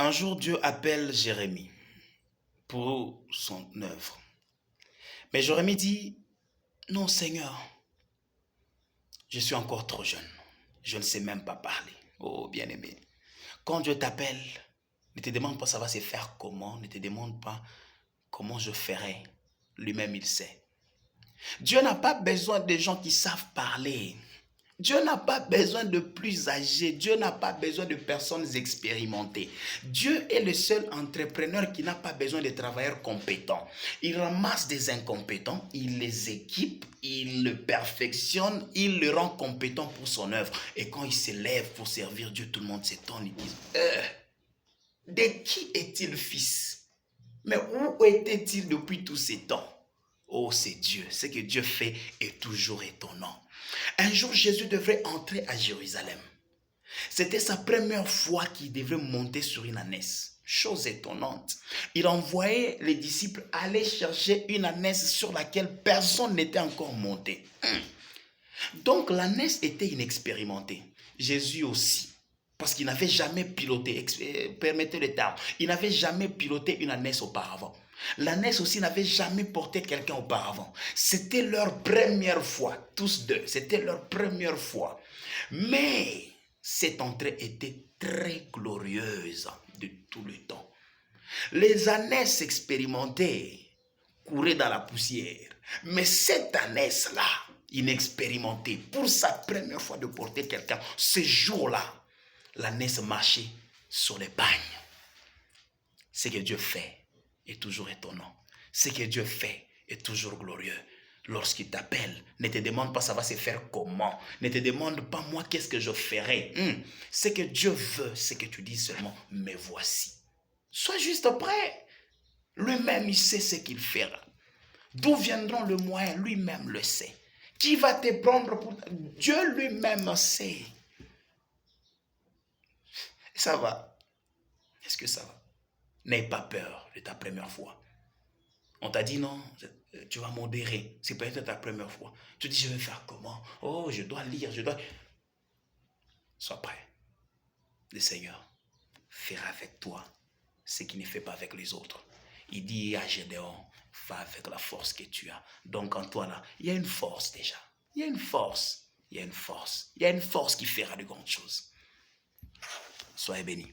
Un jour, Dieu appelle Jérémie pour son œuvre. Mais Jérémie dit, non Seigneur, je suis encore trop jeune. Je ne sais même pas parler. Oh bien-aimé, quand Dieu t'appelle, ne te demande pas ça va se faire comment, ne te demande pas comment je ferai. Lui-même, il sait. Dieu n'a pas besoin de gens qui savent parler. Dieu n'a pas besoin de plus âgés. Dieu n'a pas besoin de personnes expérimentées. Dieu est le seul entrepreneur qui n'a pas besoin de travailleurs compétents. Il ramasse des incompétents, il les équipe, il le perfectionne, il le rend compétent pour son œuvre. Et quand il s'élève pour servir Dieu, tout le monde s'étonne. Ils disent, de qui est-il fils? Mais où était-il depuis tous ces temps? Oh, c'est Dieu. Ce que Dieu fait est toujours étonnant. Un jour, Jésus devrait entrer à Jérusalem. C'était sa première fois qu'il devrait monter sur une ânesse. Chose étonnante. Il envoyait les disciples aller chercher une ânesse sur laquelle personne n'était encore monté. Donc l'ânesse était inexpérimentée. Jésus aussi. Parce qu'il n'avait jamais piloté, permettez le terme, il n'avait jamais piloté une ânesse auparavant. L'ânesse aussi n'avait jamais porté quelqu'un auparavant. C'était leur première fois, tous deux, c'était leur première fois. Mais cette entrée était très glorieuse de tout le temps. Les ânesses expérimentées couraient dans la poussière. Mais cette ânesse-là, inexpérimentée, pour sa première fois de porter quelqu'un, ce jour-là, l'ânesse marchait sur les bagnes. Ce que Dieu fait est toujours étonnant. Ce que Dieu fait est toujours glorieux. Lorsqu'il t'appelle, ne te demande pas ça va se faire comment. Ne te demande pas moi qu'est-ce que je ferai. Ce que Dieu veut, c'est que tu dises seulement me voici. Sois juste prêt. Lui-même, il sait ce qu'il fera. D'où viendront le moyen, lui-même le sait. Qui va te prendre pour... Dieu lui-même sait. Ça va. Est-ce que ça va? N'aie pas peur de ta première fois. On t'a dit non, tu vas modérer. C'est peut-être ta première fois. Tu dis, je vais faire comment? Oh, je dois lire, je dois... Sois prêt. Le Seigneur fera avec toi ce qu'il ne fait pas avec les autres. Il dit à Gédéon, va avec la force que tu as. Donc en toi là, il y a une force déjà. Il y a une force. Il y a une force. Il y a une force qui fera de grandes choses. Soyez bénis.